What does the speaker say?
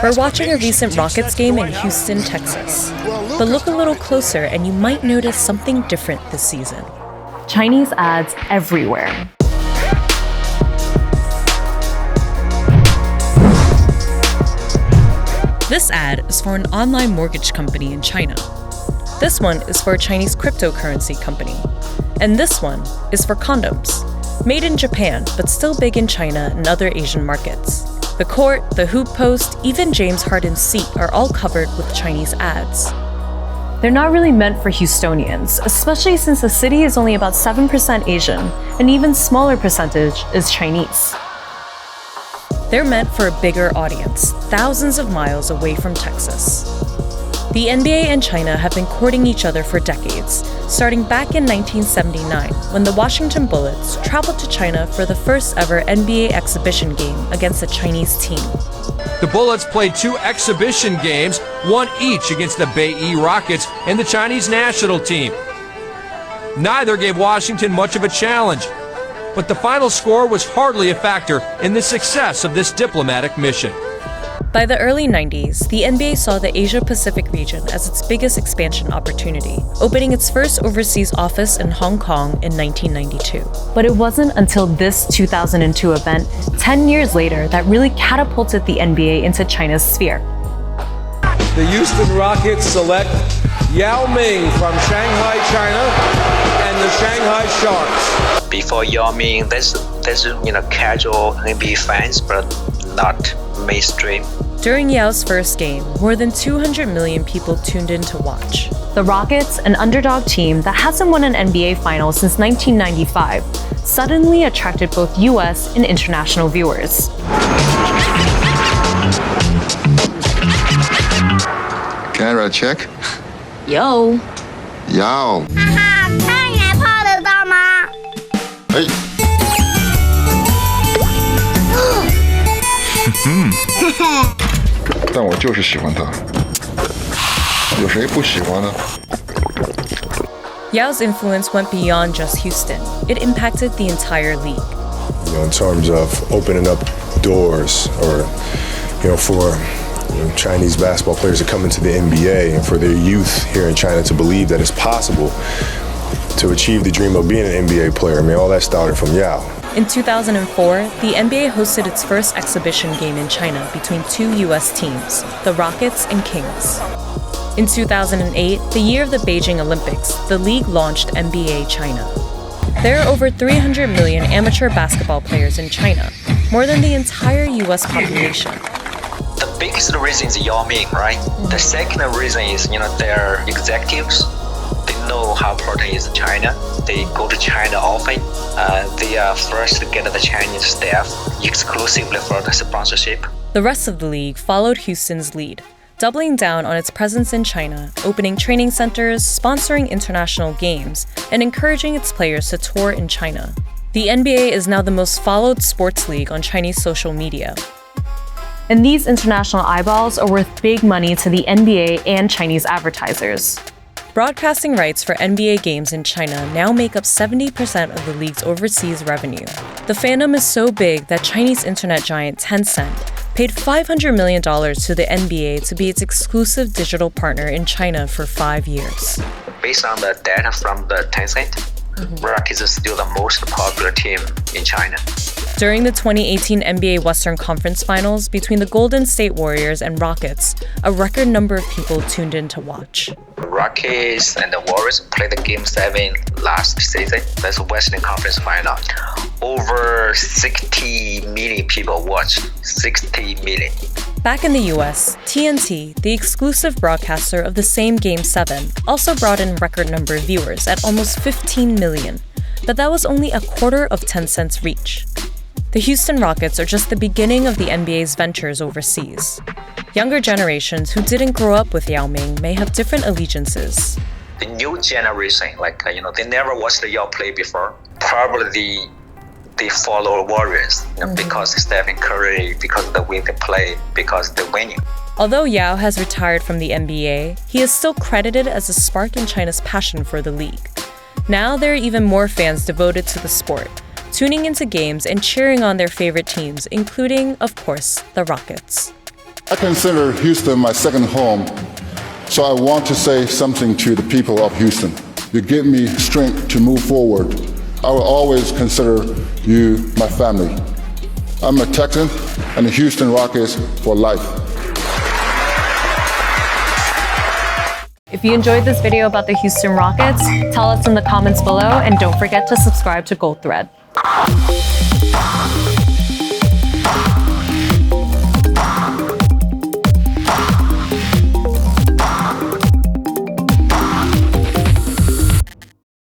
We're watching a recent Rockets game in Houston, Texas. But look a little closer and you might notice something different this season. Chinese ads everywhere. This ad is for an online mortgage company in China. This one is for a Chinese cryptocurrency company. And this one is for condoms. Made in Japan, but still big in China and other Asian markets. The court, the hoop post, even James Harden's seat are all covered with Chinese ads. They're not really meant for Houstonians, especially since the city is only about 7% Asian, and even smaller percentage is Chinese. They're meant for a bigger audience, thousands of miles away from Texas. The NBA and China have been courting each other for decades, starting back in 1979 when the Washington Bullets traveled to China for the first ever NBA exhibition game against a Chinese team. The Bullets played 2 exhibition games, one each against the Peña Rockets and the Chinese national team. Neither gave Washington much of a challenge, but the final score was hardly a factor in the success of this diplomatic mission. By the early 90s, the NBA saw the Asia-Pacific region as its biggest expansion opportunity, opening its first overseas office in Hong Kong in 1992. But it wasn't until this 2002 event, 10 years later, that really catapulted the NBA into China's sphere. The Houston Rockets select Yao Ming from Shanghai, China, and the Shanghai Sharks. Before Yao Ming, there's casual NBA fans, but not mainstream. During Yao's first game, more than 200 million people tuned in to watch. The Rockets, an underdog team that hasn't won an NBA final since 1995, suddenly attracted both US and international viewers. Camera check. Yo. Yao. 看也泡得到吗？哎。但我就是喜欢他，有谁不喜欢呢？ Yao's influence went beyond just Houston. It impacted the entire league. In terms of opening up doors, or for Chinese basketball players to come into the NBA, and for their youth here in China to believe that it's possible to achieve the dream of being an NBA player. All that started from Yao. In 2004, the NBA hosted its first exhibition game in China between 2 US teams, the Rockets and Kings. In 2008, the year of the Beijing Olympics, the league launched NBA China. There are over 300 million amateur basketball players in China, more than the entire US population. The biggest reason is Yao Ming, right? The second reason is, their executives, they know how important is China. They go to China often. They are first to get the Chinese staff exclusively for the sponsorship. The rest of the league followed Houston's lead, doubling down on its presence in China, opening training centers, sponsoring international games, and encouraging its players to tour in China. The NBA is now the most followed sports league on Chinese social media. And these international eyeballs are worth big money to the NBA and Chinese advertisers. Broadcasting rights for NBA games in China now make up 70% of the league's overseas revenue. The fandom is so big that Chinese internet giant Tencent paid $500 million to the NBA to be its exclusive digital partner in China for 5 years. Based on the data from the Tencent, Rockets is still the most popular team in China. During the 2018 NBA Western Conference Finals between the Golden State Warriors and Rockets, a record number of people tuned in to watch. Rockets and the Warriors played the Game 7 last season. That's the Western Conference Final. Over 60 million people watched. 60 million. Back in the US, TNT, the exclusive broadcaster of the same Game 7, also brought in record number of viewers at almost 15 million. But that was only a quarter of Tencent's reach. The Houston Rockets are just the beginning of the NBA's ventures overseas. Younger generations who didn't grow up with Yao Ming may have different allegiances. The new generation, they never watched the Yao play before. Probably they follow Warriors because Stephen Curry, because of the way they play, because they're winning. Although Yao has retired from the NBA, he is still credited as a spark in China's passion for the league. Now there are even more fans devoted to the sport, tuning into games and cheering on their favorite teams, including, of course, the Rockets. I consider Houston my second home, so I want to say something to the people of Houston. You give me strength to move forward. I will always consider you my family. I'm a Texan and the Houston Rockets for life. If you enjoyed this video about the Houston Rockets, tell us in the comments below and don't forget to subscribe to Goldthread.